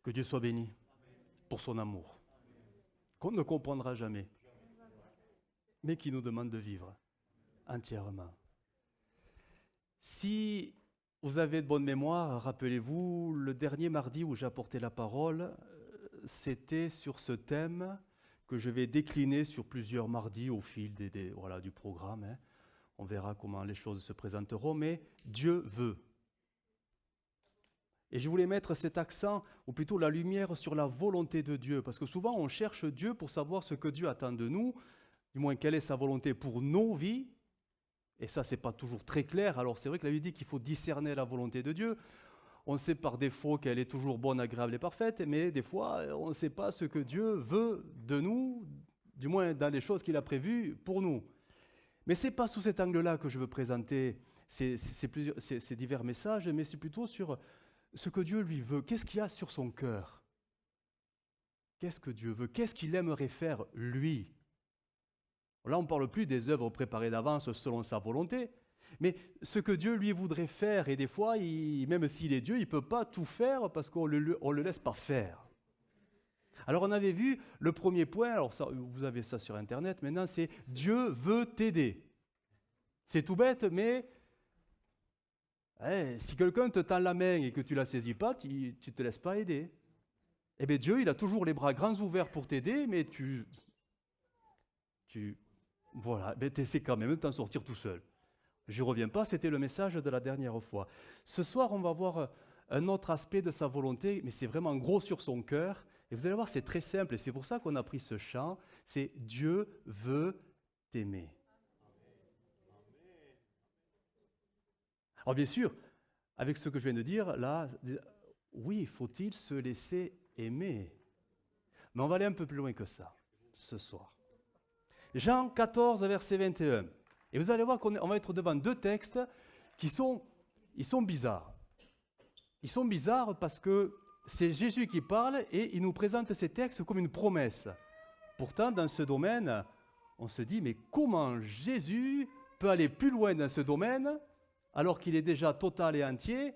Que Dieu soit béni pour son amour, qu'on ne comprendra jamais, mais qui nous demande de vivre entièrement. Si vous avez de bonne mémoire, rappelez-vous, le dernier mardi où j'ai apporté la parole, c'était sur ce thème que je vais décliner sur plusieurs mardis au fil du programme. Hein. On verra comment les choses se présenteront, mais Dieu veut. Et je voulais mettre cet accent, ou plutôt la lumière sur la volonté de Dieu, parce que souvent on cherche Dieu pour savoir ce que Dieu attend de nous, du moins quelle est sa volonté pour nos vies, et ça c'est pas toujours très clair. Alors c'est vrai que la Bible dit qu'il faut discerner la volonté de Dieu. On sait par défaut qu'elle est toujours bonne, agréable et parfaite, mais des fois on ne sait pas ce que Dieu veut de nous, du moins dans les choses qu'il a prévues pour nous. Mais ce n'est pas sous cet angle-là que je veux présenter ces divers messages, mais c'est plutôt sur ce que Dieu lui veut. Qu'est-ce qu'il y a sur son cœur? Qu'est-ce que Dieu veut? Qu'est-ce qu'il aimerait faire, lui? Là, on ne parle plus des œuvres préparées d'avance selon sa volonté, mais ce que Dieu lui voudrait faire, et des fois, même s'il est Dieu, il ne peut pas tout faire parce qu'on ne le laisse pas faire. Alors on avait vu le premier point, alors ça, vous avez ça sur Internet, maintenant c'est Dieu veut t'aider. C'est tout bête, mais si quelqu'un te tend la main et que tu ne la saisis pas, tu ne te laisses pas aider. Eh bien Dieu, il a toujours les bras grands ouverts pour t'aider, mais voilà, tu essaies quand même de t'en sortir tout seul. Je ne reviens pas, c'était le message de la dernière fois. Ce soir, on va voir un autre aspect de sa volonté, mais c'est vraiment gros sur son cœur. Et vous allez voir, c'est très simple, et c'est pour ça qu'on a pris ce chant, c'est Dieu veut t'aimer. Alors bien sûr, avec ce que je viens de dire, là, oui, faut-il se laisser aimer? Mais on va aller un peu plus loin que ça, ce soir. Jean 14, verset 21. Et vous allez voir qu'on va être devant deux textes qui sont bizarres. Ils sont bizarres parce que c'est Jésus qui parle et il nous présente ces textes comme une promesse. Pourtant, dans ce domaine, on se dit, mais comment Jésus peut aller plus loin dans ce domaine alors qu'il est déjà total et entier,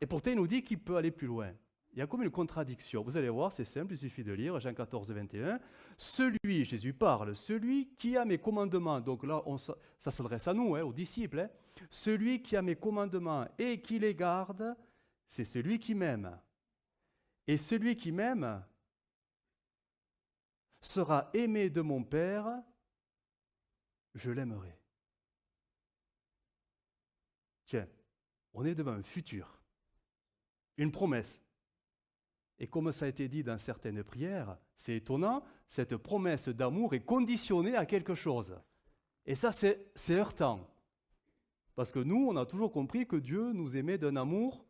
et pourtant il nous dit qu'il peut aller plus loin. Il y a comme une contradiction. Vous allez voir, c'est simple, il suffit de lire Jean 14, 21. Celui, Jésus parle, celui qui a mes commandements, donc là ça s'adresse à nous, aux disciples, celui qui a mes commandements et qui les garde, c'est celui qui m'aime. Et celui qui m'aime sera aimé de mon Père, je l'aimerai. Tiens, on est devant un futur, une promesse. Et comme ça a été dit dans certaines prières, c'est étonnant, cette promesse d'amour est conditionnée à quelque chose. Et ça, c'est heurtant. Parce que nous, on a toujours compris que Dieu nous aimait d'un amour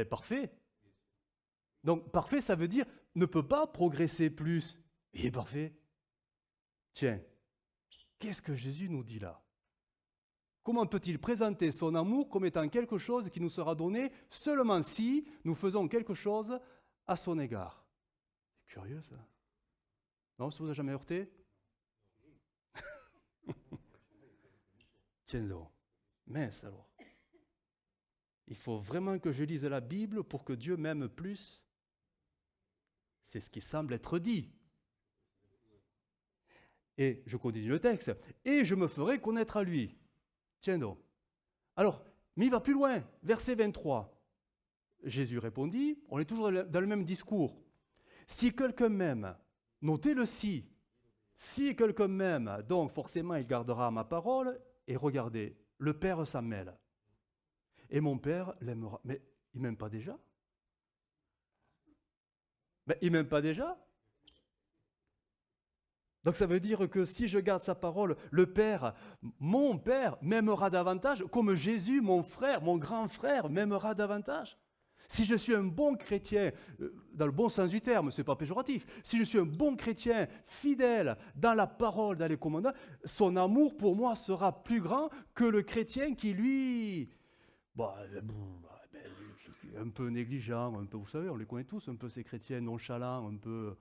parfait. Donc, parfait, ça veut dire ne peut pas progresser plus. Il est parfait. Tiens, qu'est-ce que Jésus nous dit là? Comment peut-il présenter son amour comme étant quelque chose qui nous sera donné seulement si nous faisons quelque chose à son égard? C'est curieux ça. Non, ça vous a jamais heurté? Tiens donc, mince alors. Il faut vraiment que je lise la Bible pour que Dieu m'aime plus. C'est ce qui semble être dit. Et je continue le texte. Et je me ferai connaître à lui. Tiens donc. Alors, mais il va plus loin. Verset 23. Jésus répondit, on est toujours dans le même discours. Si quelqu'un m'aime, notez le si. Si quelqu'un m'aime, donc forcément il gardera ma parole. Et regardez, le Père s'en mêle. Et mon Père l'aimera. Mais il ne m'aime pas déjà? Mais il ne m'aime pas déjà? Donc ça veut dire que si je garde sa parole, le Père, mon Père, m'aimera davantage, comme Jésus, mon frère, mon grand frère, m'aimera davantage. Si je suis un bon chrétien, dans le bon sens du terme, ce n'est pas péjoratif, si je suis un bon chrétien, fidèle dans la parole, dans les commandements, son amour pour moi sera plus grand que le chrétien qui, lui, un peu négligent, un peu, vous savez, on les connaît tous, un peu ces chrétiens nonchalants, un peu...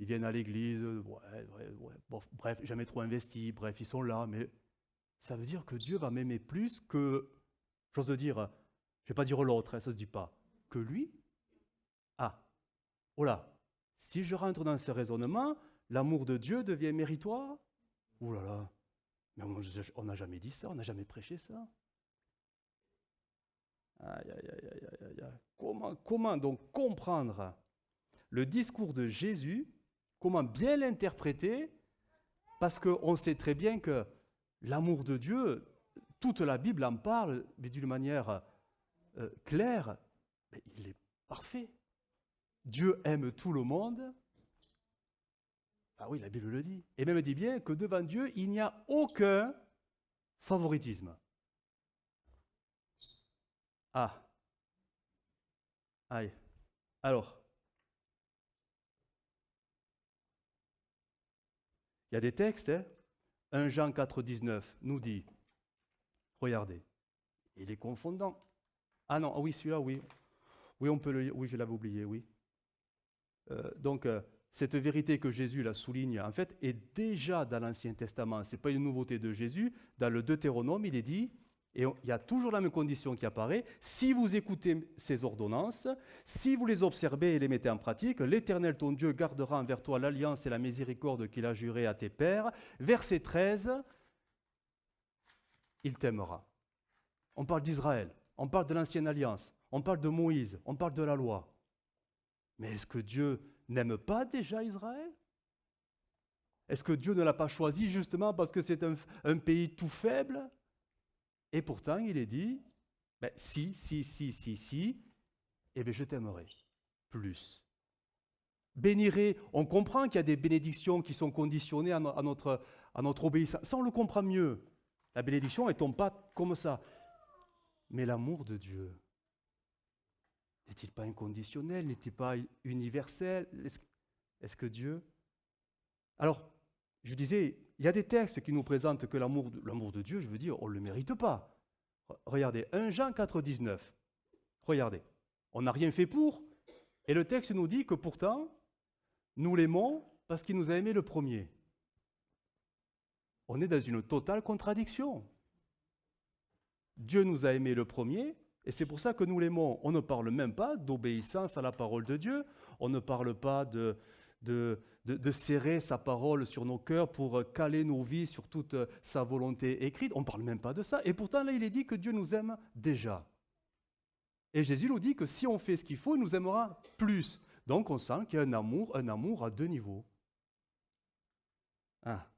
Ils viennent à l'église, bref, jamais trop investis, bref, ils sont là, mais ça veut dire que Dieu va m'aimer plus que, j'ose dire, je ne vais pas dire l'autre, ça ne se dit pas, que lui. Oh là, si je rentre dans ce raisonnement, l'amour de Dieu devient méritoire? Oh là là, mais on n'a jamais dit ça, on n'a jamais prêché ça. Aïe, aïe, aïe, aïe, aïe, aïe. Comment donc comprendre le discours de Jésus? Comment bien l'interpréter? Parce qu'on sait très bien que l'amour de Dieu, toute la Bible en parle, mais d'une manière claire, mais il est parfait. Dieu aime tout le monde. Ah oui, la Bible le dit. Et même dit bien que devant Dieu, il n'y a aucun favoritisme. Ah. Aïe. Alors, il y a des textes, hein. 1 Jean 4, 19 nous dit, regardez, il est confondant. Ah non, ah oui, celui-là, oui. Oui, on peut le lire. Oui, je l'avais oublié, oui. Donc, cette vérité que Jésus la souligne, en fait, est déjà dans l'Ancien Testament. Ce n'est pas une nouveauté de Jésus. Dans le Deutéronome, il est dit, et il y a toujours la même condition qui apparaît, si vous écoutez ces ordonnances, si vous les observez et les mettez en pratique, l'Éternel ton Dieu gardera envers toi l'alliance et la miséricorde qu'il a jurée à tes pères. Verset 13, il t'aimera. On parle d'Israël, on parle de l'Ancienne Alliance, on parle de Moïse, on parle de la loi. Mais est-ce que Dieu n'aime pas déjà Israël? Est-ce que Dieu ne l'a pas choisi justement parce que c'est un pays tout faible? Et pourtant, il est dit, ben, si, eh bien je t'aimerai plus. Bénirai, on comprend qu'il y a des bénédictions qui sont conditionnées à notre obéissance. Ça, on le comprend mieux. La bénédiction, elle ne tombe pas comme ça. Mais l'amour de Dieu, n'est-il pas inconditionnel? N'est-il pas universel? Est-ce que Dieu... Alors, je disais, il y a des textes qui nous présentent que l'amour de Dieu, je veux dire, on ne le mérite pas. Regardez, 1 Jean 4, 19. Regardez, on n'a rien fait pour, et le texte nous dit que pourtant, nous l'aimons parce qu'il nous a aimés le premier. On est dans une totale contradiction. Dieu nous a aimés le premier, et c'est pour ça que nous l'aimons. On ne parle même pas d'obéissance à la parole de Dieu, on ne parle pas de serrer sa parole sur nos cœurs pour caler nos vies sur toute sa volonté écrite. On ne parle même pas de ça. Et pourtant, là, il est dit que Dieu nous aime déjà. Et Jésus nous dit que si on fait ce qu'il faut, il nous aimera plus. Donc, on sent qu'il y a un amour à deux niveaux. Ah.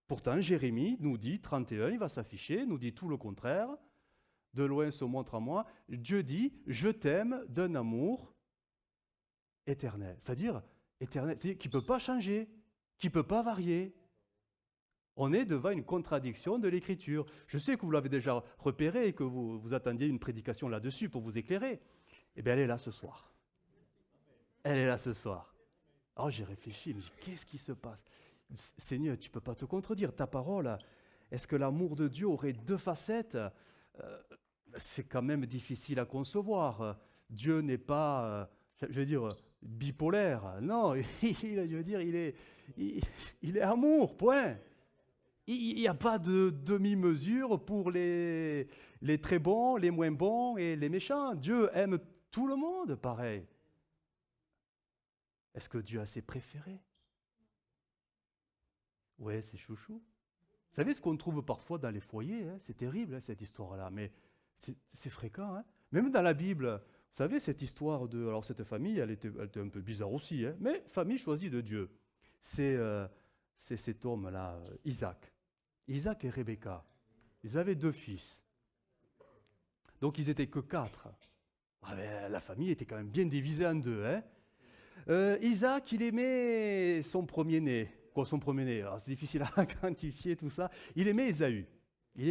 Pourtant, Jérémie nous dit, 31, il va s'afficher, nous dit tout le contraire. De loin se montre à moi. Dieu dit, je t'aime d'un amour éternel. C'est-à-dire, éternel, c'est-à-dire qui ne peut pas changer, qui ne peut pas varier. On est devant une contradiction de l'Écriture. Je sais que vous l'avez déjà repéré et que vous attendiez une prédication là-dessus pour vous éclairer. Eh bien, elle est là ce soir. Elle est là ce soir. Alors j'ai réfléchi, mais qu'est-ce qui se passe? Seigneur, tu ne peux pas te contredire. Ta parole, est-ce que l'amour de Dieu aurait deux facettes? C'est quand même difficile à concevoir. Dieu n'est pas, je veux dire, bipolaire. Non, je veux dire, il est amour, point. Il n'y a pas de demi-mesure pour les très bons, les moins bons et les méchants. Dieu aime tout le monde, pareil. Est-ce que Dieu a ses préférés? Oui, c'est chouchou. Vous savez ce qu'on trouve parfois dans les foyers, hein? C'est terrible, hein, cette histoire-là, mais c'est fréquent. Hein? Même dans la Bible, vous savez, cette histoire de... Alors cette famille, elle était un peu bizarre aussi, hein? Mais famille choisie de Dieu. C'est cet homme-là, Isaac. Isaac et Rebecca. Ils avaient 2 fils. Donc ils n'étaient que 4. Ah ben, la famille était quand même bien divisée en 2. Hein? Isaac, il aimait son premier-né. Quoi, son premier-né? C'est difficile à quantifier tout ça. Il aimait Ésaü. Il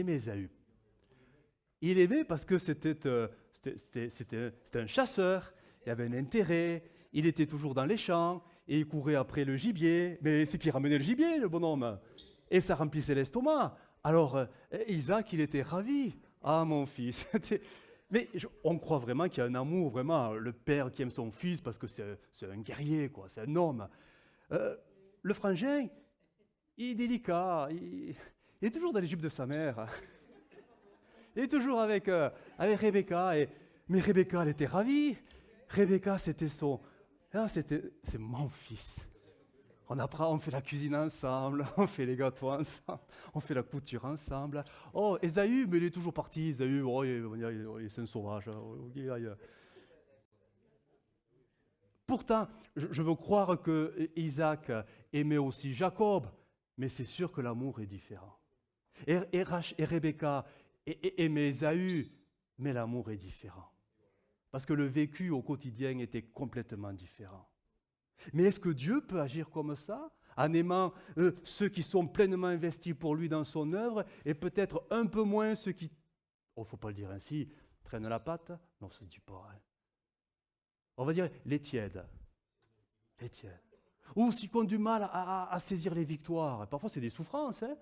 aimait parce que c'était un chasseur. Il avait un intérêt. Il était toujours dans les champs et il courait après le gibier. Mais c'est qui ramenait le gibier, le bonhomme. Et ça remplissait l'estomac. Alors, Isaac, il était ravi. Ah, mon fils. Mais on croit vraiment qu'il y a un amour, vraiment, le père qui aime son fils parce que c'est un guerrier, quoi, c'est un homme. Le frangin, il est délicat, il est toujours dans les jupes de sa mère. Il est toujours avec Rebecca, mais Rebecca, elle était ravie. Rebecca, c'était son... Ah, c'est mon fils. On apprend, on fait la cuisine ensemble, on fait les gâteaux ensemble, on fait la couture ensemble. Oh, Ésaü, mais il est toujours parti. Ésaü, oh, c'est un sauvage. Pourtant, je veux croire que Isaac aimait aussi Jacob, mais c'est sûr que l'amour est différent. Et Rebecca aimait Ésaü, mais l'amour est différent. Parce que le vécu au quotidien était complètement différent. Mais est-ce que Dieu peut agir comme ça, en aimant ceux qui sont pleinement investis pour lui dans son œuvre, et peut-être un peu moins ceux qui, il ne faut pas le dire ainsi, traînent la patte? Non, ça ne se dit pas. Hein. On va dire les tièdes. Les tièdes. Ou ceux qui ont du mal à saisir les victoires. Parfois, c'est des souffrances, hein,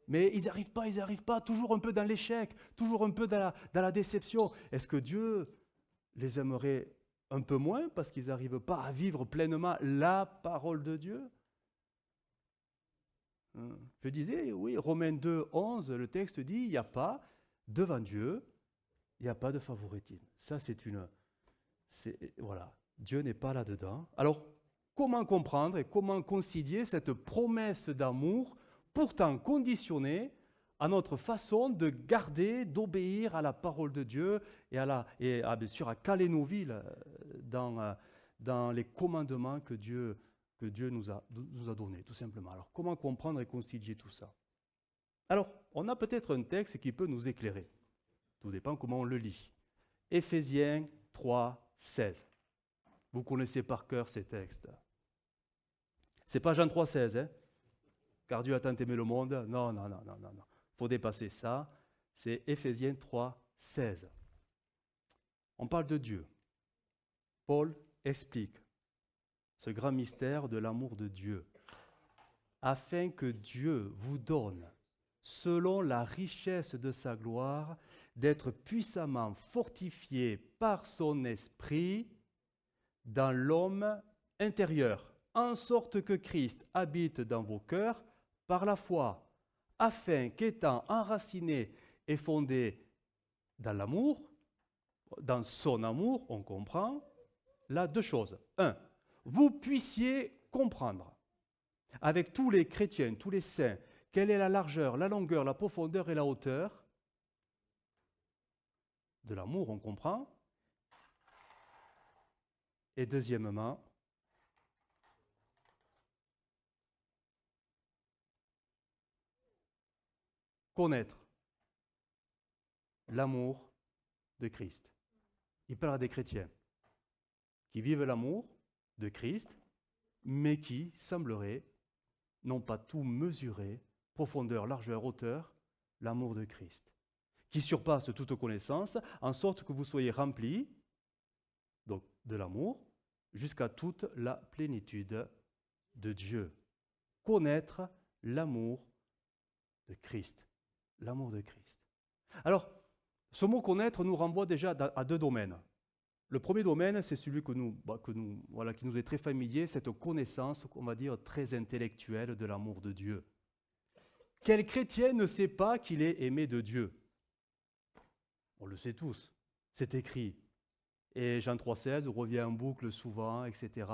mais ils n'arrivent pas, toujours un peu dans l'échec, toujours un peu dans la déception. Est-ce que Dieu les aimerait un peu moins parce qu'ils n'arrivent pas à vivre pleinement la parole de Dieu? Je disais, oui, Romains 2, 11, le texte dit, il n'y a pas, devant Dieu, il n'y a pas de favoritisme. Ça, voilà, Dieu n'est pas là-dedans. Alors, comment comprendre et comment concilier cette promesse d'amour, pourtant conditionnée à notre façon de garder, d'obéir à la parole de Dieu et bien sûr à caler nos vies dans les commandements que Dieu nous a donnés, tout simplement. Alors, comment comprendre et concilier tout ça? Alors, on a peut-être un texte qui peut nous éclairer. Tout dépend comment on le lit. Éphésiens 3, 16. Vous connaissez par cœur ces textes. C'est pas Jean 3, 16, hein? Car Dieu a tant aimé le monde. Non. Il faut dépasser ça. C'est Éphésiens 3, 16. On parle de Dieu. Paul explique ce grand mystère de l'amour de Dieu, afin que Dieu vous donne, selon la richesse de sa gloire, d'être puissamment fortifié par son esprit dans l'homme intérieur, en sorte que Christ habite dans vos cœurs par la foi, afin qu'étant enraciné et fondé dans l'amour, dans son amour, on comprend, là deux choses. Un, vous puissiez comprendre, avec tous les chrétiens, tous les saints, quelle est la largeur, la longueur, la profondeur et la hauteur de l'amour, on comprend. Et deuxièmement, connaître l'amour de Christ. Il parle à des chrétiens qui vivent l'amour de Christ, mais qui sembleraient n'ont pas tout mesuré, profondeur, largeur, hauteur, l'amour de Christ, qui surpasse toute connaissance, en sorte que vous soyez remplis donc, de l'amour jusqu'à toute la plénitude de Dieu. Connaître l'amour de Christ. L'amour de Christ. Alors, ce mot connaître nous renvoie déjà à deux domaines. Le premier domaine, c'est celui qui nous est très familier, cette connaissance, on va dire, très intellectuelle de l'amour de Dieu. Quel chrétien ne sait pas qu'il est aimé de Dieu? On le sait tous, c'est écrit. Et Jean 3,16 revient en boucle souvent, etc.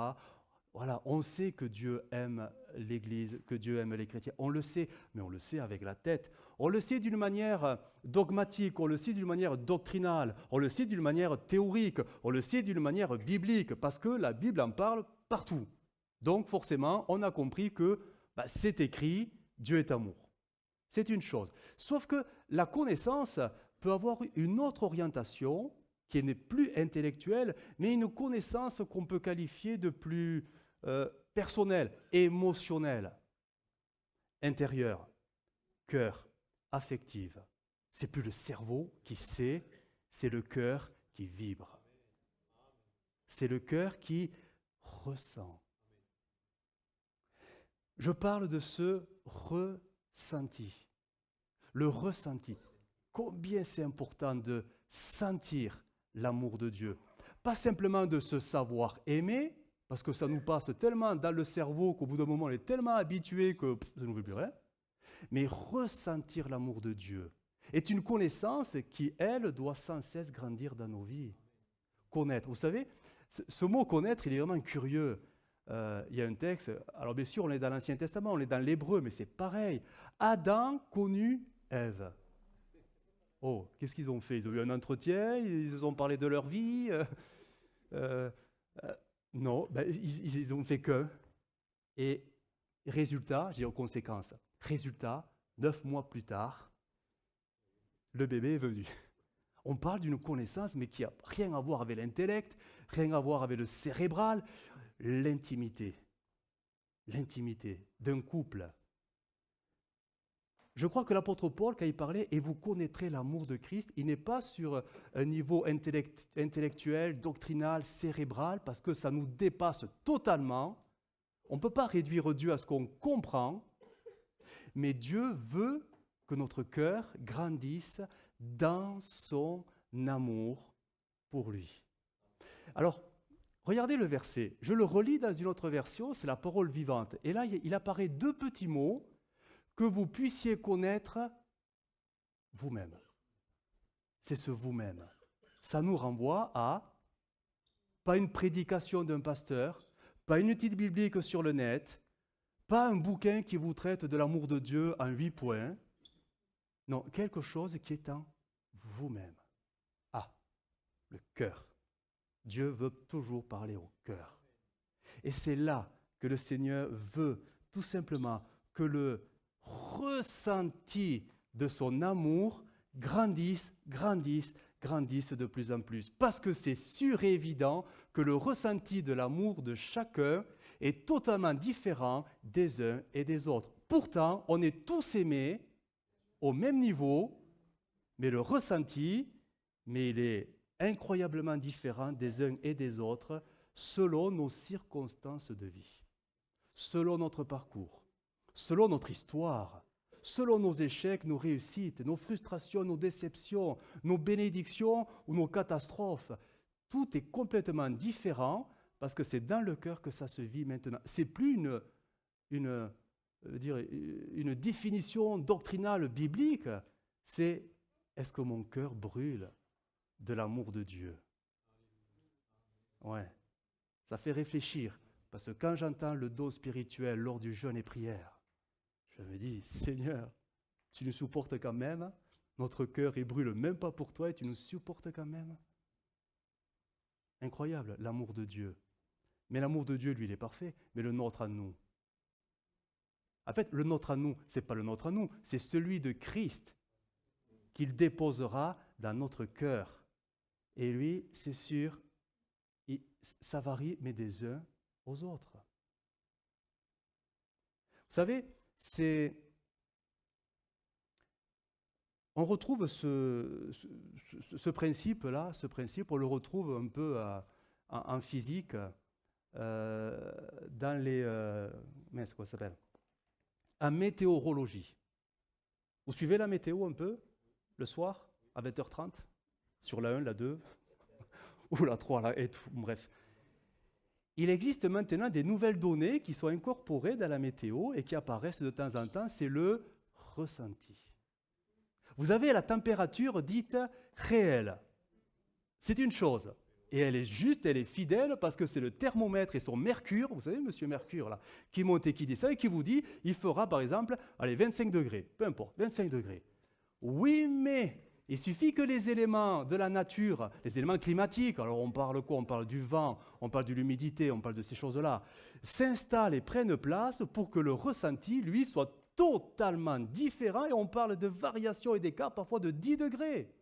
Voilà, on sait que Dieu aime l'Église, que Dieu aime les chrétiens. On le sait, mais on le sait avec la tête. On le sait d'une manière dogmatique, on le sait d'une manière doctrinale, on le sait d'une manière théorique, on le sait d'une manière biblique, parce que la Bible en parle partout. Donc forcément, on a compris que c'est écrit, Dieu est amour. C'est une chose. Sauf que la connaissance peut avoir une autre orientation, qui n'est plus intellectuelle, mais une connaissance qu'on peut qualifier de plus personnelle, émotionnelle, intérieure, cœur, affective. C'est plus le cerveau qui sait, c'est le cœur qui vibre. C'est le cœur qui ressent. Je parle de ce ressenti. Le ressenti. Combien c'est important de sentir l'amour de Dieu. Pas simplement de se savoir aimer, parce que ça nous passe tellement dans le cerveau qu'au bout d'un moment, on est tellement habitué que ça ne nous fait plus rien. Mais ressentir l'amour de Dieu est une connaissance qui, elle, doit sans cesse grandir dans nos vies. Connaître. Vous savez, Ce mot connaître, il est vraiment curieux. Il y a un texte, alors bien sûr, on est dans l'Ancien Testament, on est dans l'Hébreu, mais c'est pareil. Adam connut Ève. Oh, qu'est-ce qu'ils ont fait? Ils ont eu un entretien, ils ont parlé de leur vie. Euh, non, ben, ils ont fait que. Et résultat, j'ai aux conséquences. Résultat, 9 mois plus tard, le bébé est venu. On parle d'une connaissance, mais qui n'a rien à voir avec l'intellect, rien à voir avec le cérébral, l'intimité. L'intimité d'un couple. Je crois que l'apôtre Paul, quand il parlait « et vous connaîtrez l'amour de Christ », il n'est pas sur un niveau intellectuel, doctrinal, cérébral, parce que ça nous dépasse totalement. On ne peut pas réduire Dieu à ce qu'on comprend, mais Dieu veut que notre cœur grandisse dans son amour pour lui. Alors, regardez le verset. Je le relis dans une autre version, c'est la parole vivante. Et là, il apparaît 2 petits mots, que vous puissiez connaître vous-même. C'est ce vous-même. Ça nous renvoie à, pas une prédication d'un pasteur, pas une étude biblique sur le net, pas un bouquin qui vous traite de l'amour de Dieu en 8 points. Non, quelque chose qui est en vous-même. Ah, le cœur. Dieu veut toujours parler au cœur. Et c'est là que le Seigneur veut tout simplement que le ressenti de son amour grandisse de plus en plus. Parce que c'est sûr et évident que le ressenti de l'amour de chacun est totalement différent des uns et des autres. Pourtant, on est tous aimés au même niveau, mais le ressenti, il est incroyablement différent des uns et des autres selon nos circonstances de vie, selon notre parcours, selon notre histoire, selon nos échecs, nos réussites, nos frustrations, nos déceptions, nos bénédictions ou nos catastrophes. Tout est complètement différent parce que c'est dans le cœur que ça se vit maintenant. Ce n'est plus une définition doctrinale biblique, c'est est-ce que mon cœur brûle de l'amour de Dieu? Ouais, ça fait réfléchir parce que quand j'entends le don spirituel lors du jeûne et prière, je me dis, Seigneur, tu nous supportes quand même, notre cœur il brûle même pas pour toi et tu nous supportes quand même. Incroyable, l'amour de Dieu. Mais l'amour de Dieu, lui, il est parfait, mais le nôtre à nous. En fait, le nôtre à nous, ce n'est pas le nôtre à nous, c'est celui de Christ qu'il déposera dans notre cœur. Et lui, c'est sûr, ça varie, mais des uns aux autres. Vous savez, on retrouve ce principe-là, on le retrouve un peu en physique, dans les... c'est quoi ça s'appelle? En météorologie. Vous suivez la météo un peu, le soir, à 20h30, sur la 1, la 2, ou la 3, et tout, bref. Il existe maintenant des nouvelles données qui sont incorporées dans la météo et qui apparaissent de temps en temps, c'est le ressenti. Vous avez la température dite réelle. C'est une chose. Et elle est juste, elle est fidèle parce que c'est le thermomètre et son mercure, vous savez, monsieur Mercure, là, qui monte et qui descend et qui vous dit, il fera par exemple, 25 degrés, peu importe, 25 degrés. Oui, mais il suffit que les éléments de la nature, les éléments climatiques, alors on parle quoi? On parle du vent, on parle de l'humidité, on parle de ces choses-là, s'installent et prennent place pour que le ressenti, lui, soit totalement différent et on parle de variations et d'écarts parfois de 10 degrés.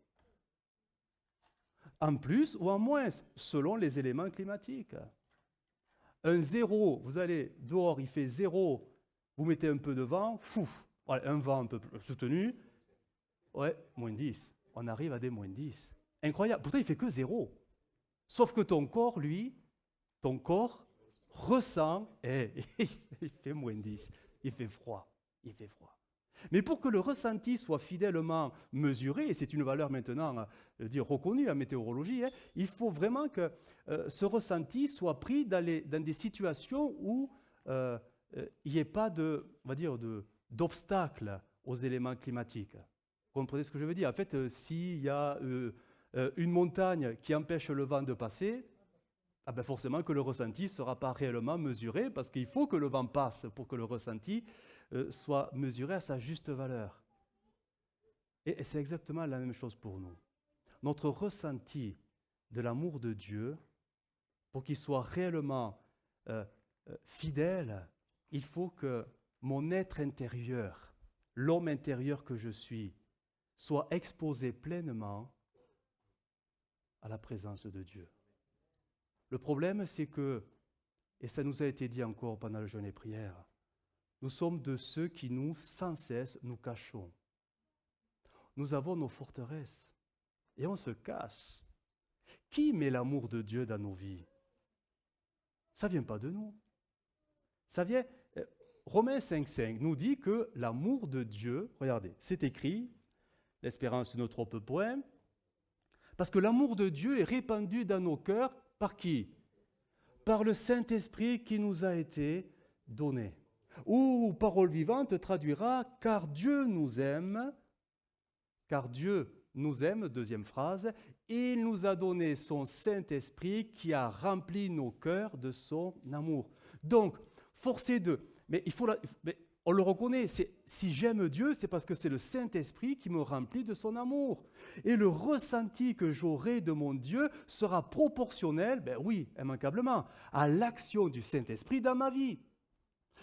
En plus ou en moins, selon les éléments climatiques. Un 0, vous allez dehors, il fait 0, vous mettez un peu de vent, un vent un peu soutenu, ouais, moins 10. On arrive à des moins 10. Incroyable. Pourtant, il ne fait que 0. Sauf que ton corps, lui, ressent, il fait moins 10. Il fait froid. Mais pour que le ressenti soit fidèlement mesuré, et c'est une valeur maintenant reconnue en météorologie, il faut vraiment que ce ressenti soit pris dans des situations où il n'y ait pas d'obstacle aux éléments climatiques. Vous comprenez ce que je veux dire? En fait, s'il y a une montagne qui empêche le vent de passer, ah ben forcément que le ressenti ne sera pas réellement mesuré, parce qu'il faut que le vent passe pour que le ressenti soit mesuré à sa juste valeur. Et c'est exactement la même chose pour nous. Notre ressenti de l'amour de Dieu, pour qu'il soit réellement fidèle, il faut que mon être intérieur, l'homme intérieur que je suis, soit exposé pleinement à la présence de Dieu. Le problème, c'est que, et ça nous a été dit encore pendant le jeûne et prière, nous sommes de ceux qui nous, sans cesse, nous cachons. Nous avons nos forteresses et on se cache. Qui met l'amour de Dieu dans nos vies? Ça ne vient pas de nous. Ça vient, Romains 5,5 nous dit que l'amour de Dieu, regardez, c'est écrit, l'espérance ne trompe point, parce que l'amour de Dieu est répandu dans nos cœurs par qui? Par le Saint-Esprit qui nous a été donné. Ou, parole vivante traduira, car Dieu nous aime, deuxième phrase, il nous a donné son Saint-Esprit qui a rempli nos cœurs de son amour. Donc, forcé de... Mais on le reconnaît, si j'aime Dieu, c'est parce que c'est le Saint-Esprit qui me remplit de son amour. Et le ressenti que j'aurai de mon Dieu sera proportionnel, oui, immanquablement, à l'action du Saint-Esprit dans ma vie.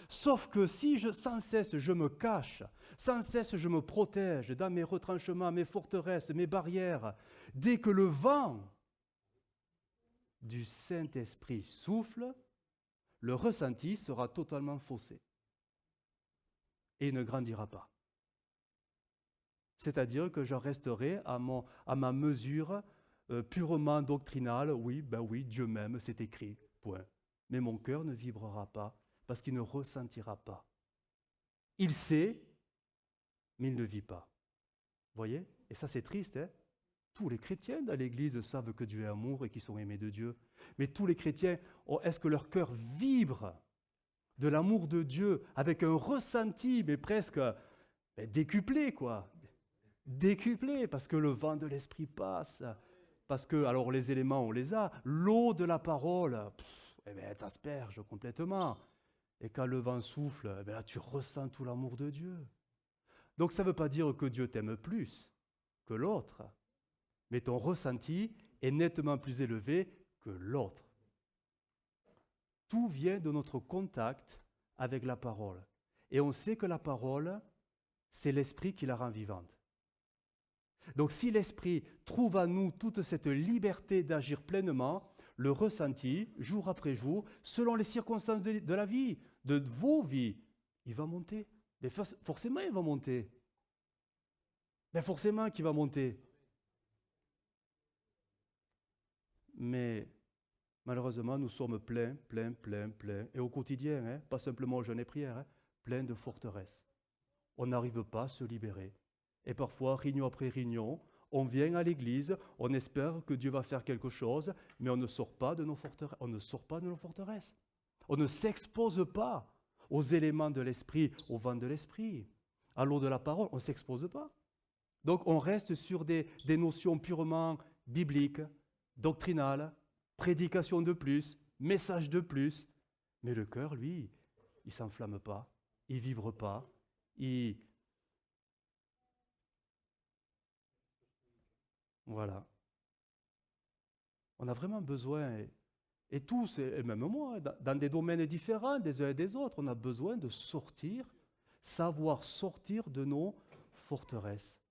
Sauf que si sans cesse je me cache, sans cesse je me protège dans mes retranchements, mes forteresses, mes barrières, dès que le vent du Saint-Esprit souffle, le ressenti sera totalement faussé et il ne grandira pas. C'est-à-dire que je resterai à ma mesure purement doctrinale. Oui, Dieu m'aime, c'est écrit, point. Mais mon cœur ne vibrera pas parce qu'il ne ressentira pas. Il sait, mais il ne vit pas. Vous voyez? Et ça, c'est triste, hein? Tous les chrétiens dans l'Église savent que Dieu est amour et qu'ils sont aimés de Dieu. Mais tous les chrétiens, est-ce que leur cœur vibre de l'amour de Dieu avec un ressenti, mais presque décuplé, quoi? Décuplé, parce que le vent de l'Esprit passe. Parce que, alors les éléments, on les a. L'eau de la parole, t'asperge complètement. Et quand le vent souffle, là, tu ressens tout l'amour de Dieu. Donc ça ne veut pas dire que Dieu t'aime plus que l'autre, mais ton ressenti est nettement plus élevé que l'autre. Tout vient de notre contact avec la parole. Et on sait que la parole, c'est l'Esprit qui la rend vivante. Donc si l'Esprit trouve en nous toute cette liberté d'agir pleinement, le ressenti, jour après jour, selon les circonstances de la vie, de vos vies, il va monter. Mais forcément, il va monter. Mais forcément qu'il va monter. Mais malheureusement, nous sommes pleins, et au quotidien, pas simplement au jeûne et prière, pleins de forteresses. On n'arrive pas à se libérer. Et parfois, réunion après réunion, on vient à l'église, on espère que Dieu va faire quelque chose, mais on ne sort pas de nos forteresses. On ne sort pas de nos forteresses. On ne s'expose pas aux éléments de l'esprit, au vent de l'esprit, à l'eau de la parole. On ne s'expose pas. Donc on reste sur des notions purement bibliques, doctrinales, prédication de plus, message de plus. Mais le cœur, lui, il ne s'enflamme pas, il ne vibre pas, Voilà. On a vraiment besoin, et tous, et même moi, dans des domaines différents des uns et des autres, on a besoin de sortir, savoir sortir de nos forteresses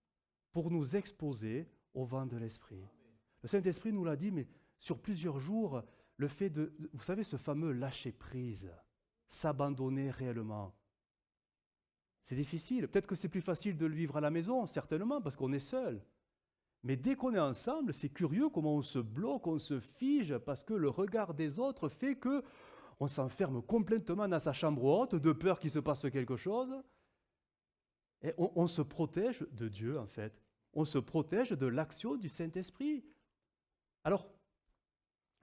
pour nous exposer au vent de l'Esprit. Le Saint-Esprit nous l'a dit, mais sur plusieurs jours, le fait vous savez, ce fameux lâcher-prise, s'abandonner réellement. C'est difficile. Peut-être que c'est plus facile de le vivre à la maison, certainement, parce qu'on est seul. Mais dès qu'on est ensemble, c'est curieux comment on se bloque, on se fige, parce que le regard des autres fait qu'on s'enferme complètement dans sa chambre haute, de peur qu'il se passe quelque chose. Et on se protège de Dieu, en fait. On se protège de l'action du Saint-Esprit. Alors,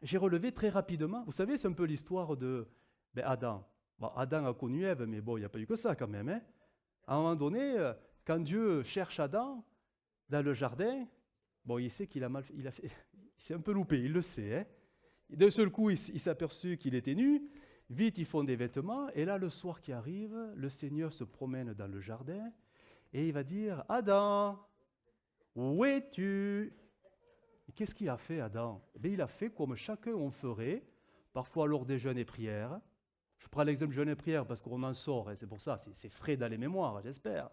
j'ai relevé très rapidement, vous savez, c'est un peu l'histoire de Adam. Bon, Adam a connu Ève, mais bon, il n'y a pas eu que ça quand même. Hein. À un moment donné, quand Dieu cherche Adam dans le jardin, bon, il sait qu'il a mal fait, il s'est un peu loupé, il le sait. Hein. D'un seul coup, il s'est aperçu qu'il était nu. Vite, ils font des vêtements. Et là, le soir qui arrive, le Seigneur se promène dans le jardin et il va dire, Adam, où es-tu? Et qu'est-ce qu'il a fait, Adam? Eh bien, il a fait comme chacun on ferait, parfois lors des jeûnes et prières. Je prends l'exemple jeûne et prière parce qu'on en sort, et c'est pour ça, c'est frais dans les mémoires, j'espère.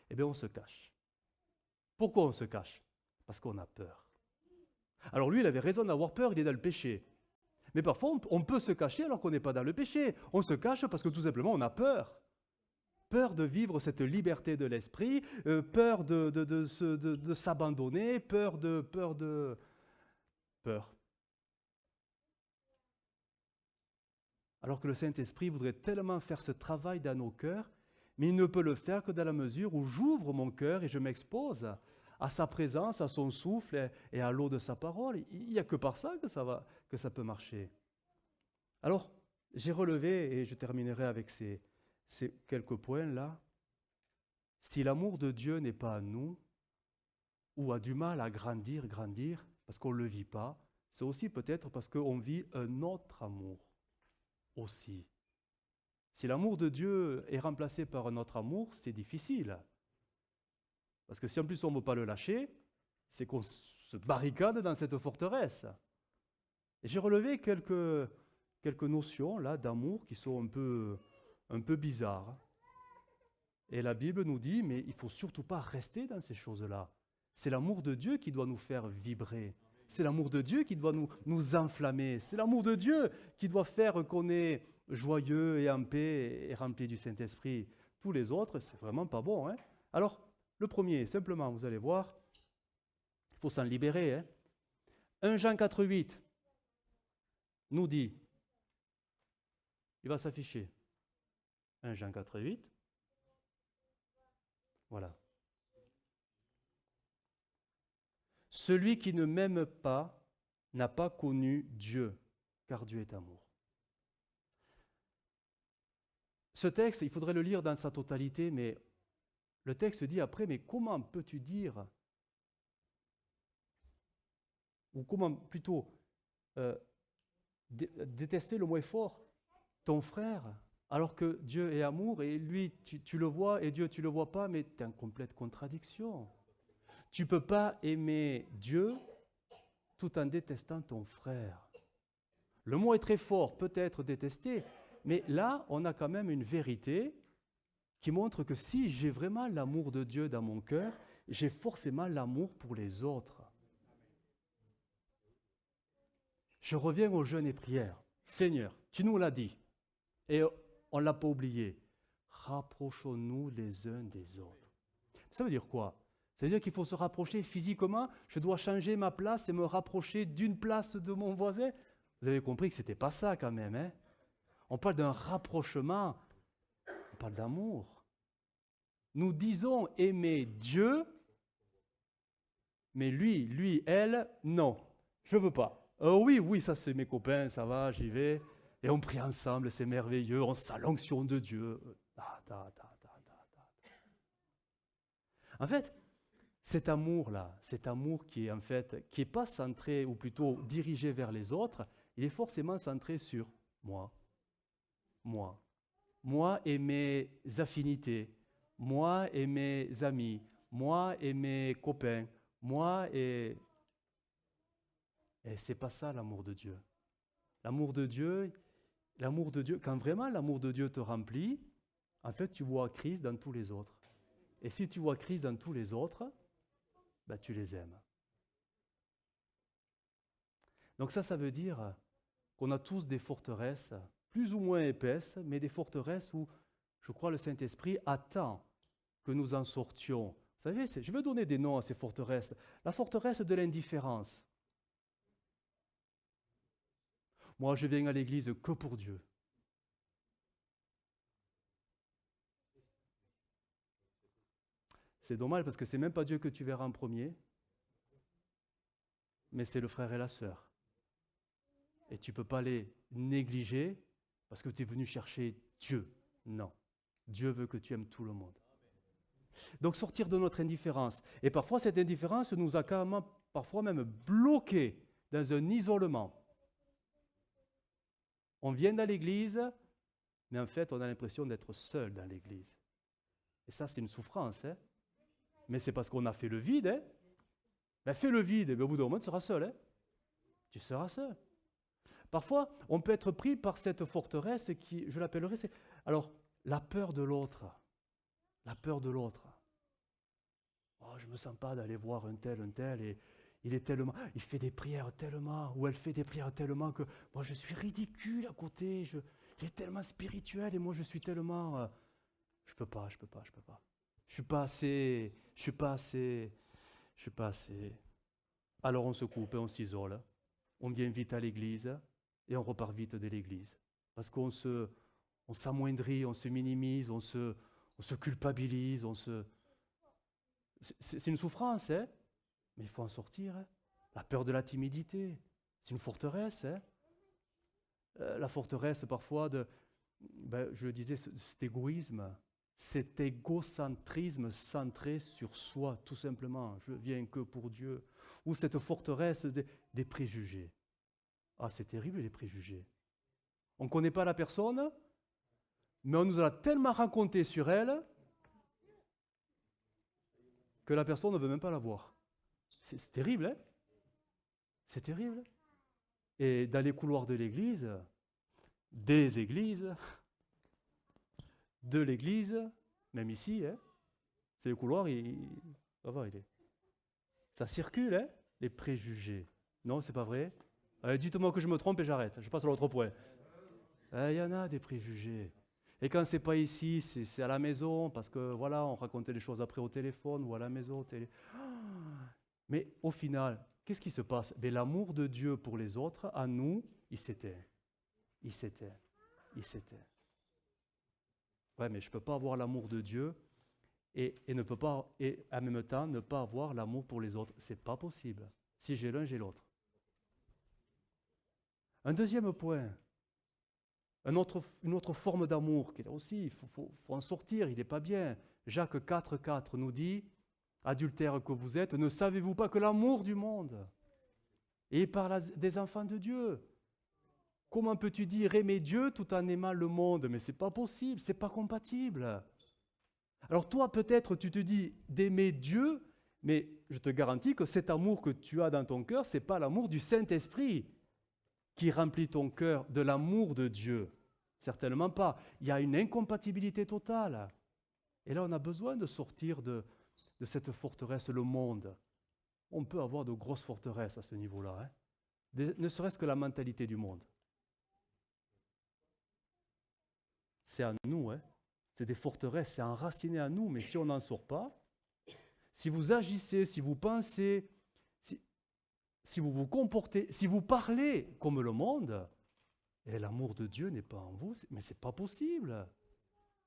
Eh bien, on se cache. Pourquoi on se cache? Parce qu'on a peur. Alors lui, il avait raison d'avoir peur, il est dans le péché. Mais parfois, on peut se cacher alors qu'on n'est pas dans le péché. On se cache parce que tout simplement, on a peur. Peur de vivre cette liberté de l'esprit, peur de s'abandonner, peur. Alors que le Saint-Esprit voudrait tellement faire ce travail dans nos cœurs, mais il ne peut le faire que dans la mesure où j'ouvre mon cœur et je m'expose à sa présence, à son souffle et à l'eau de sa parole. Il n'y a que par ça que ça peut marcher. Alors, j'ai relevé, et je terminerai avec ces quelques points-là. Si l'amour de Dieu n'est pas à nous, ou a du mal à grandir, parce qu'on ne le vit pas, c'est aussi peut-être parce qu'on vit un autre amour aussi. Si l'amour de Dieu est remplacé par un autre amour, c'est difficile. Parce que si en plus on ne veut pas le lâcher, c'est qu'on se barricade dans cette forteresse. Et j'ai relevé quelques notions là d'amour qui sont un peu bizarres. Et la Bible nous dit, mais il ne faut surtout pas rester dans ces choses-là. C'est l'amour de Dieu qui doit nous faire vibrer. C'est l'amour de Dieu qui doit nous enflammer. C'est l'amour de Dieu qui doit faire qu'on est joyeux et en paix et rempli du Saint-Esprit. Tous les autres, c'est vraiment pas bon. Hein? Alors, le premier, simplement, vous allez voir, il faut s'en libérer. Hein? 1 Jean 4,8 nous dit, il va s'afficher, 1 Jean 4,8, voilà. Celui qui ne m'aime pas n'a pas connu Dieu, car Dieu est amour. Ce texte, il faudrait le lire dans sa totalité, mais le texte dit après, mais comment peux-tu dire, ou comment plutôt détester le mot est fort, ton frère, alors que Dieu est amour, et lui, tu le vois, et Dieu, tu le vois pas, mais tu es en complète contradiction. Tu ne peux pas aimer Dieu tout en détestant ton frère. Le mot est très fort, peut-être détester, mais là, on a quand même une vérité qui montre que si j'ai vraiment l'amour de Dieu dans mon cœur, j'ai forcément l'amour pour les autres. Je reviens au jeûne et prière. Seigneur, tu nous l'as dit, et on ne l'a pas oublié. Rapprochons-nous les uns des autres. Ça veut dire quoi? Ça veut dire qu'il faut se rapprocher physiquement. Je dois changer ma place et me rapprocher d'une place de mon voisin. Vous avez compris que ce n'était pas ça quand même. Hein? On parle d'un rapprochement. On parle d'amour. Nous disons aimer Dieu, mais lui, elle, non. Je ne veux pas. Oui, ça c'est mes copains, ça va, j'y vais. Et on prie ensemble, c'est merveilleux, on sent l'onction de Dieu. En fait, cet amour-là, cet amour qui est pas centré, ou plutôt dirigé vers les autres, il est forcément centré sur moi. Moi et mes affinités, moi et mes amis, moi et mes copains, moi et c'est pas ça l'amour de Dieu. L'amour de Dieu, quand vraiment l'amour de Dieu te remplit, en fait, tu vois Christ dans tous les autres. Et si tu vois Christ dans tous les autres, ben, tu les aimes. Donc ça veut dire qu'on a tous des forteresses, plus ou moins épaisses, mais des forteresses où, je crois, le Saint-Esprit attend que nous en sortions. Vous savez, je vais donner des noms à ces forteresses. La forteresse de l'indifférence. Moi, je viens à l'église que pour Dieu. C'est dommage parce que c'est même pas Dieu que tu verras en premier, mais c'est le frère et la sœur. Et tu ne peux pas les négliger parce que tu es venu chercher Dieu. Non. Dieu veut que tu aimes tout le monde. Donc sortir de notre indifférence. Et parfois cette indifférence nous a carrément, parfois même bloqués dans un isolement. On vient dans l'église, mais en fait, on a l'impression d'être seul dans l'église. Et ça, c'est une souffrance. Hein? Mais c'est parce qu'on a fait le vide. Hein? Ben, fais le vide, et au bout d'un moment, tu seras seul. Hein? Tu seras seul. Parfois, on peut être pris par cette forteresse qui, je l'appellerais, c'est alors la peur de l'autre. La peur de l'autre. Oh, je ne me sens pas d'aller voir un tel, et il fait des prières tellement, ou elle fait des prières tellement que moi je suis ridicule à côté, il est tellement spirituel et moi je suis tellement... je peux pas. Je suis pas assez. Alors on se coupe et on s'isole. On vient vite à l'église et on repart vite de l'église. Parce qu'on s'amoindrit, on se minimise, on se culpabilise, C'est une souffrance, hein? Mais il faut en sortir. Hein? La peur de la timidité, c'est une forteresse. Hein? La forteresse parfois je le disais, cet égoïsme, cet égocentrisme centré sur soi, tout simplement. Je viens que pour Dieu. Ou cette forteresse des préjugés. Ah, c'est terrible les préjugés. On ne connaît pas la personne, mais on nous a tellement raconté sur elle que la personne ne veut même pas la voir. C'est terrible, hein? C'est terrible. Et dans les couloirs de l'église, des églises, de l'église, même ici, hein, c'est les couloirs, ça circule, hein, les préjugés. Non, c'est pas vrai? Dites-moi que je me trompe et j'arrête. Je passe à l'autre point. Il y en a des préjugés. Et quand c'est pas ici, c'est à la maison, parce que voilà, on racontait les choses après au téléphone ou à la maison. Mais au final, qu'est-ce qui se passe? L'amour de Dieu pour les autres, à nous, il s'éteint. Ouais, mais je ne peux pas avoir l'amour de Dieu et en même temps ne pas avoir l'amour pour les autres. C'est pas possible. Si j'ai l'un, j'ai l'autre. Un deuxième point, une autre forme d'amour, qui là aussi, il faut en sortir, il n'est pas bien. Jacques 4,4 nous dit, adultères que vous êtes, ne savez-vous pas que l'amour du monde, et il parle des enfants de Dieu. Comment peux-tu dire aimer Dieu tout en aimant le monde? Mais ce n'est pas possible, ce n'est pas compatible. Alors toi, peut-être, tu te dis d'aimer Dieu, mais je te garantis que cet amour que tu as dans ton cœur, ce n'est pas l'amour du Saint-Esprit qui remplit ton cœur de l'amour de Dieu. Certainement pas. Il y a une incompatibilité totale. Et là, on a besoin de sortir de cette forteresse, le monde. On peut avoir de grosses forteresses à ce niveau-là, hein? Ne serait-ce que la mentalité du monde. C'est à nous, hein? C'est des forteresses, c'est enraciné à nous, mais si on n'en sort pas, si vous agissez, si vous pensez, si vous vous comportez, si vous parlez comme le monde, et l'amour de Dieu n'est pas en vous, mais c'est pas possible.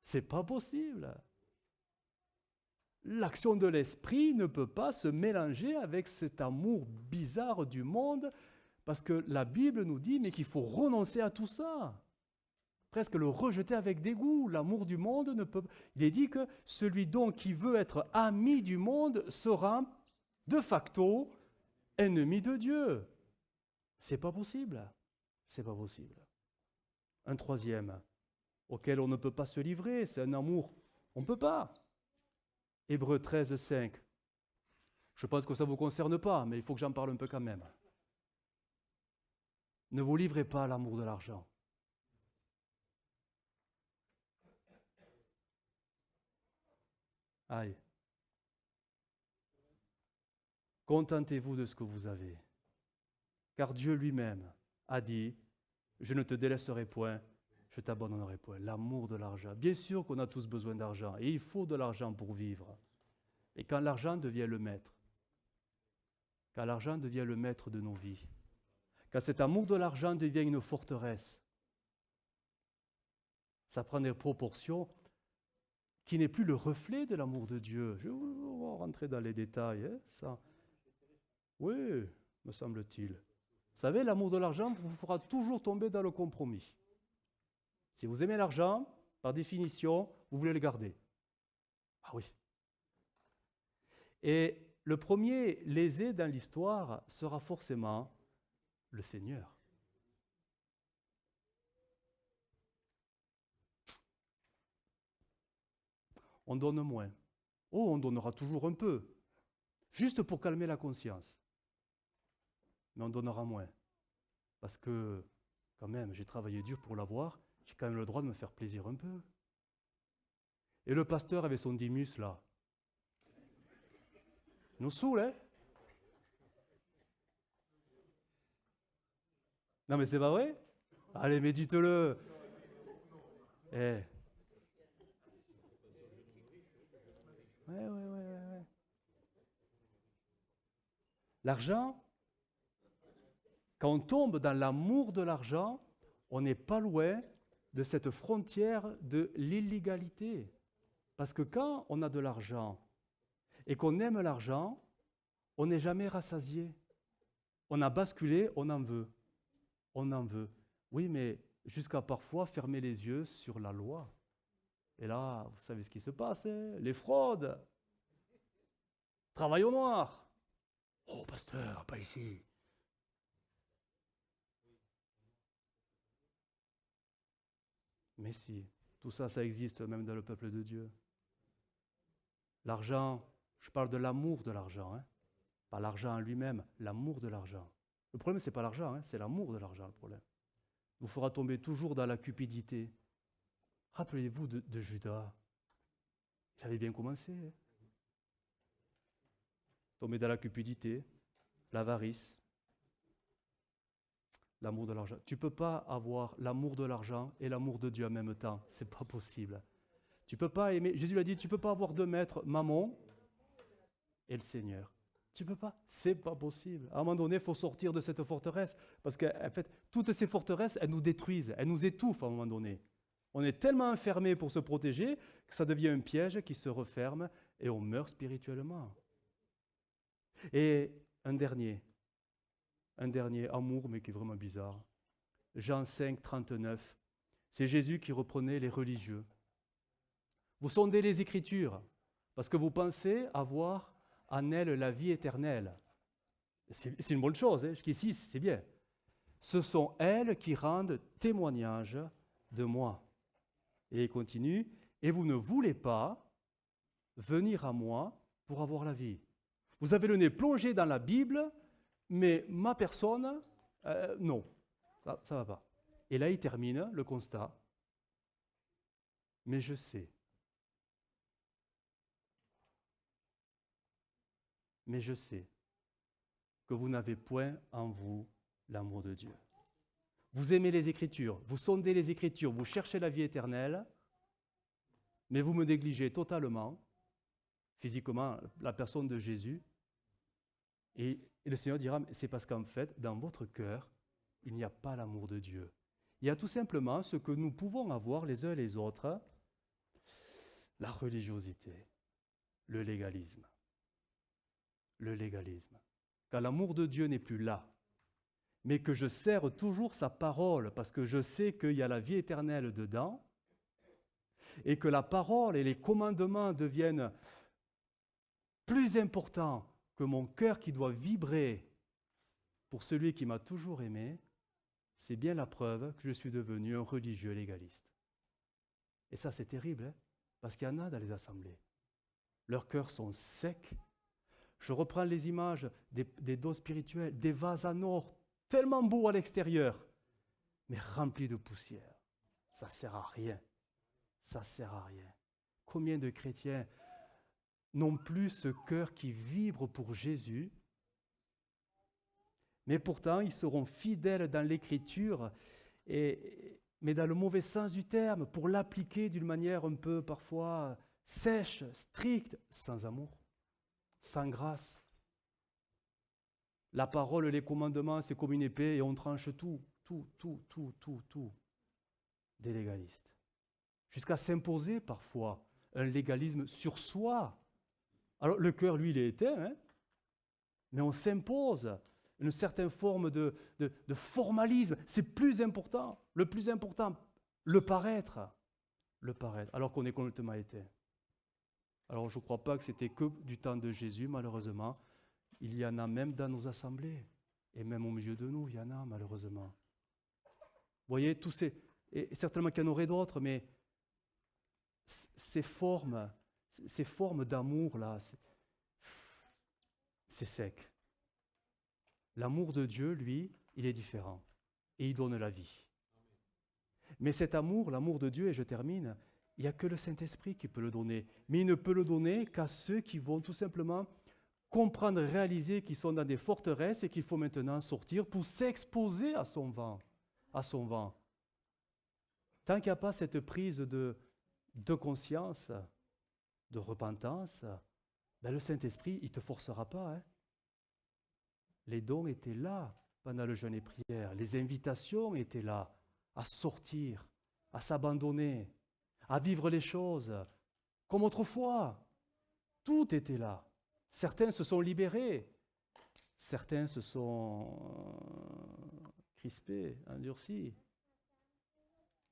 C'est pas possible. L'action de l'esprit ne peut pas se mélanger avec cet amour bizarre du monde, parce que la Bible nous dit mais qu'il faut renoncer à tout ça. Presque le rejeter avec dégoût. L'amour du monde ne peut... Il est dit que celui donc qui veut être ami du monde sera de facto ennemi de Dieu. C'est pas possible. C'est pas possible. Un troisième, auquel on ne peut pas se livrer, c'est un amour. On ne peut pas. Hébreux 13, 5. Je pense que ça ne vous concerne pas, mais il faut que j'en parle un peu quand même. Ne vous livrez pas à l'amour de l'argent. Aïe. Contentez-vous de ce que vous avez. Car Dieu lui-même a dit, je ne te délaisserai point, je t'abandonnerai point. L'amour de l'argent. Bien sûr qu'on a tous besoin d'argent, et il faut de l'argent pour vivre. Et quand l'argent devient le maître, quand l'argent devient le maître de nos vies, quand cet amour de l'argent devient une forteresse, ça prend des proportions qui n'est plus le reflet de l'amour de Dieu. Je vais rentrer dans les détails. Hein, ça. Oui, me semble-t-il. Vous savez, l'amour de l'argent vous fera toujours tomber dans le compromis. Si vous aimez l'argent, par définition, vous voulez le garder. Ah oui. Et le premier lésé dans l'histoire sera forcément le Seigneur. on donne moins. Oh, on donnera toujours un peu, juste pour calmer la conscience. Mais on donnera moins. Parce que, quand même, j'ai travaillé dur pour l'avoir, j'ai quand même le droit de me faire plaisir un peu. Et le pasteur avait son Dimus là. Il nous saoule, hein? Non mais c'est pas vrai? Allez, médite-le. Eh. Ouais. L'argent, quand on tombe dans l'amour de l'argent, on n'est pas loin de cette frontière de l'illégalité. Parce que quand on a de l'argent et qu'on aime l'argent, on n'est jamais rassasié. On a basculé, on en veut. On en veut. Oui, mais jusqu'à parfois fermer les yeux sur la loi. Et là, vous savez ce qui se passe, hein? Les fraudes, travail au noir. Oh, pasteur, pas ici. Mais si, tout ça, ça existe même dans le peuple de Dieu. L'argent, je parle de l'amour de l'argent, hein? Pas l'argent en lui-même, l'amour de l'argent. Le problème, ce n'est pas l'argent, hein? C'est l'amour de l'argent, le problème. Vous fera tomber toujours dans la cupidité. Rappelez-vous de Judas. Il avait bien commencé. Hein? Tomber dans la cupidité, l'avarice, l'amour de l'argent. Tu ne peux pas avoir l'amour de l'argent et l'amour de Dieu en même temps. Ce n'est pas possible. Tu peux pas aimer, Jésus l'a dit, tu ne peux pas avoir deux maîtres, Mammon et le Seigneur. Tu ne peux pas. C'est pas possible. À un moment donné, il faut sortir de cette forteresse. Parce qu'en fait, toutes ces forteresses, elles nous détruisent, elles nous étouffent à un moment donné. On est tellement enfermé pour se protéger que ça devient un piège qui se referme et on meurt spirituellement. Et un dernier amour, mais qui est vraiment bizarre. Jean 5, 39. C'est Jésus qui reprenait les religieux. Vous sondez les Écritures parce que vous pensez avoir en elles la vie éternelle. C'est une bonne chose, hein, jusqu'ici c'est bien. Ce sont elles qui rendent témoignage de moi. Et il continue, et vous ne voulez pas venir à moi pour avoir la vie. Vous avez le nez plongé dans la Bible, mais ma personne, non, ça ne va pas. Et là, il termine le constat. Mais je sais. Mais je sais que vous n'avez point en vous l'amour de Dieu. Vous aimez les Écritures, vous sondez les Écritures, vous cherchez la vie éternelle, mais vous me négligez totalement, physiquement, la personne de Jésus. Et le Seigneur dira, c'est parce qu'en fait, dans votre cœur, il n'y a pas l'amour de Dieu. Il y a tout simplement ce que nous pouvons avoir les uns et les autres, la religiosité, le légalisme. Le légalisme. Quand l'amour de Dieu n'est plus là, mais que je sers toujours sa parole parce que je sais qu'il y a la vie éternelle dedans, et que la parole et les commandements deviennent plus importants que mon cœur qui doit vibrer pour celui qui m'a toujours aimé, c'est bien la preuve que je suis devenu un religieux légaliste. Et ça, c'est terrible, hein, parce qu'il y en a dans les assemblées. Leurs cœurs sont secs. Je reprends les images des dons spirituels, des vases en or, tellement beaux à l'extérieur, mais remplis de poussière. Ça ne sert à rien. Ça ne sert à rien. Combien de chrétiens n'ont plus ce cœur qui vibre pour Jésus, mais pourtant ils seront fidèles dans l'Écriture, mais dans le mauvais sens du terme, pour l'appliquer d'une manière un peu parfois sèche, stricte, sans amour, sans grâce. La parole, les commandements, c'est comme une épée et on tranche tout. Des légalistes. Jusqu'à s'imposer parfois un légalisme sur soi. Alors le cœur, lui, il est éteint, hein, mais on s'impose une certaine forme de formalisme. C'est plus important, le plus important, le paraître, alors qu'on est complètement éteint. Alors je ne crois pas que c'était que du temps de Jésus, malheureusement. Il y en a même dans nos assemblées, et même au milieu de nous, il y en a malheureusement. Vous voyez, et certainement qu'il y en aurait d'autres, mais ces formes ces formes d'amour-là, c'est sec. L'amour de Dieu, lui, il est différent. Et il donne la vie. Mais cet amour, l'amour de Dieu, et je termine, il n'y a que le Saint-Esprit qui peut le donner. Mais il ne peut le donner qu'à ceux qui vont tout simplement comprendre, réaliser qu'ils sont dans des forteresses et qu'il faut maintenant sortir pour s'exposer à son vent. Tant qu'il n'y a pas cette prise de conscience, de repentance, ben le Saint-Esprit, il ne te forcera pas. Hein. Les dons étaient là pendant le jeûne et prière. Les invitations étaient là à sortir, à s'abandonner, à vivre les choses comme autrefois. Tout était là. Certains se sont libérés. Certains se sont crispés, endurcis.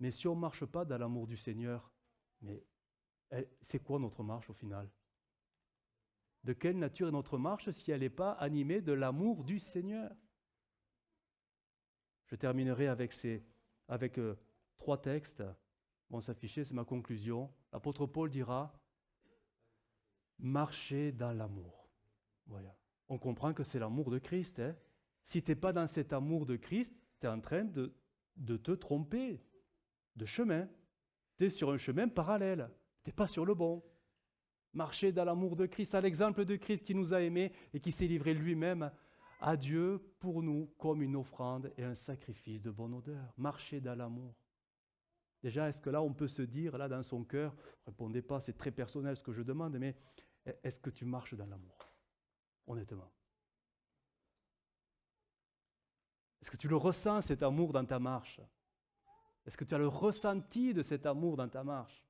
Mais si on ne marche pas dans l'amour du Seigneur, mais c'est quoi notre marche au final? De quelle nature est notre marche si elle n'est pas animée de l'amour du Seigneur? Je terminerai avec 3 textes. Vont s'afficher, c'est ma conclusion. L'apôtre Paul dira « Marchez dans l'amour ». Voilà. On comprend que c'est l'amour de Christ. Hein. Si tu n'es pas dans cet amour de Christ, tu es en train de te tromper de chemin. Tu es sur un chemin parallèle. Tu n'es pas sur le bon. Marchez dans l'amour de Christ, à l'exemple de Christ qui nous a aimés et qui s'est livré lui-même à Dieu pour nous comme une offrande et un sacrifice de bonne odeur. Marchez dans l'amour. Déjà, est-ce que là, on peut se dire, là, dans son cœur, répondez pas, c'est très personnel ce que je demande, mais est-ce que tu marches dans l'amour? Honnêtement. Est-ce que tu le ressens, cet amour, dans ta marche? Est-ce que tu as le ressenti de cet amour dans ta marche?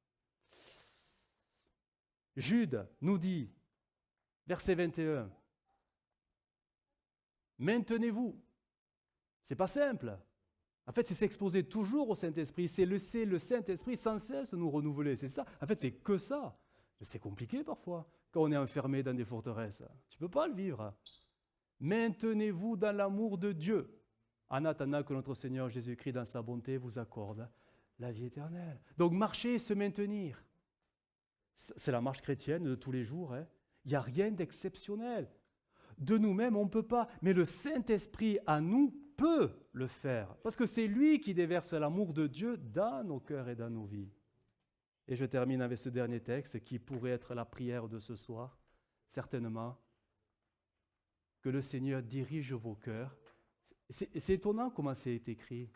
Jude nous dit, verset 21, « Maintenez-vous ». C'est pas simple. En fait, c'est s'exposer toujours au Saint-Esprit, c'est laisser le Saint-Esprit sans cesse nous renouveler, c'est ça. En fait, c'est que ça. Mais c'est compliqué parfois, quand on est enfermé dans des forteresses. Tu ne peux pas le vivre. Maintenez-vous dans l'amour de Dieu, en attendant que notre Seigneur Jésus-Christ, dans sa bonté, vous accorde la vie éternelle. Donc, marcher et se maintenir. C'est la marche chrétienne de tous les jours. Hein. Il n'y a rien d'exceptionnel. De nous-mêmes, on ne peut pas. Mais le Saint-Esprit, à nous, peut le faire. Parce que c'est lui qui déverse l'amour de Dieu dans nos cœurs et dans nos vies. Et je termine avec ce dernier texte qui pourrait être la prière de ce soir. Certainement, que le Seigneur dirige vos cœurs. C'est étonnant comment c'est écrit.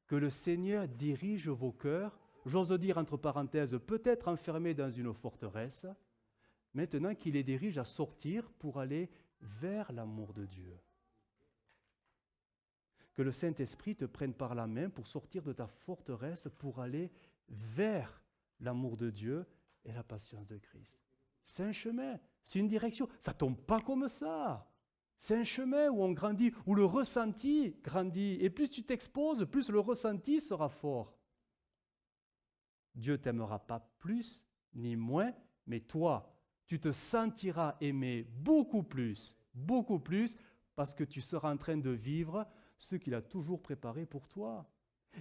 Que le Seigneur dirige vos cœurs. J'ose dire entre parenthèses, peut-être enfermés dans une forteresse, maintenant qu'il les dirige à sortir pour aller vers l'amour de Dieu. Que le Saint-Esprit te prenne par la main pour sortir de ta forteresse, pour aller vers l'amour de Dieu et la patience de Christ. C'est un chemin, c'est une direction. Ça ne tombe pas comme ça. C'est un chemin où on grandit, où le ressenti grandit. Et plus tu t'exposes, plus le ressenti sera fort. Dieu t'aimera pas plus ni moins, mais toi, tu te sentiras aimé beaucoup plus, parce que tu seras en train de vivre ce qu'il a toujours préparé pour toi.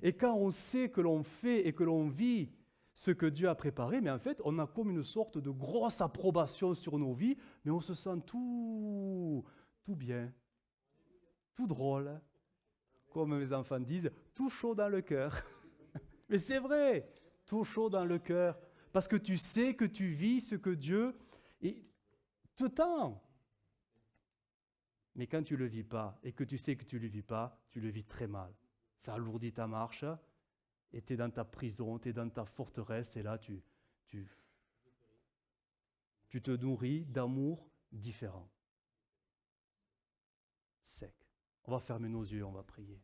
Et quand on sait que l'on fait et que l'on vit ce que Dieu a préparé, mais en fait, on a comme une sorte de grosse approbation sur nos vies, mais on se sent tout bien, tout drôle, comme mes enfants disent, tout chaud dans le cœur. Mais c'est vrai, tout chaud dans le cœur, parce que tu sais que tu vis ce que Dieu te tend. Mais quand tu ne le vis pas, et que tu sais que tu ne le vis pas, tu le vis très mal. Ça alourdit ta marche, et tu es dans ta prison, tu es dans ta forteresse, et là tu te nourris d'amour différent. Sec. On va fermer nos yeux, on va prier.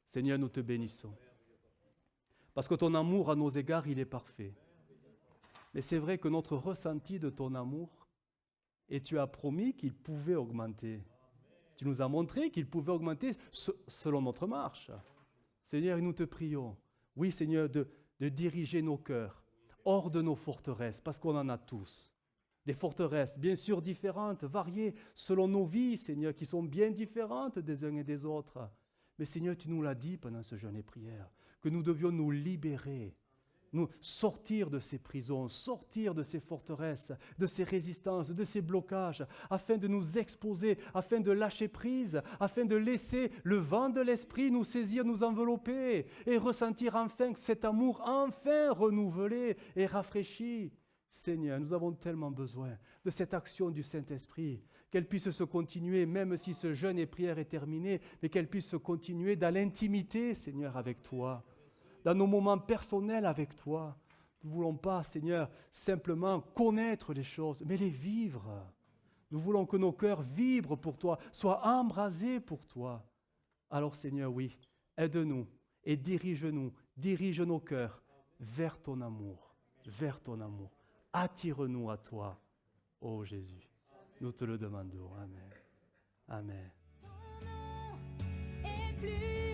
Seigneur, nous te bénissons. Parce que ton amour à nos égards, il est parfait. Mais c'est vrai que notre ressenti de ton amour, et tu as promis qu'il pouvait augmenter. Tu nous as montré qu'il pouvait augmenter selon notre marche. Seigneur, nous te prions. Oui, Seigneur, de diriger nos cœurs hors de nos forteresses, parce qu'on en a tous. Des forteresses, bien sûr, différentes, variées, selon nos vies, Seigneur, qui sont bien différentes des uns et des autres. Mais Seigneur, tu nous l'as dit pendant ce jeûne et prière, que nous devions nous libérer nous sortir de ces prisons, sortir de ces forteresses, de ces résistances, de ces blocages, afin de nous exposer, afin de lâcher prise, afin de laisser le vent de l'Esprit nous saisir, nous envelopper et ressentir enfin cet amour enfin renouvelé et rafraîchi. Seigneur, nous avons tellement besoin de cette action du Saint-Esprit, qu'elle puisse se continuer, même si ce jeûne et prière est terminé, mais qu'elle puisse se continuer dans l'intimité, Seigneur, avec toi, dans nos moments personnels avec toi. Nous ne voulons pas, Seigneur, simplement connaître les choses, mais les vivre. Nous voulons que nos cœurs vibrent pour toi, soient embrasés pour toi. Alors, Seigneur, oui, aide-nous et dirige-nous, dirige nos cœurs vers ton amour, vers ton amour. Attire-nous à toi, ô Jésus. Nous te le demandons. Amen. Amen. Ton nom est plus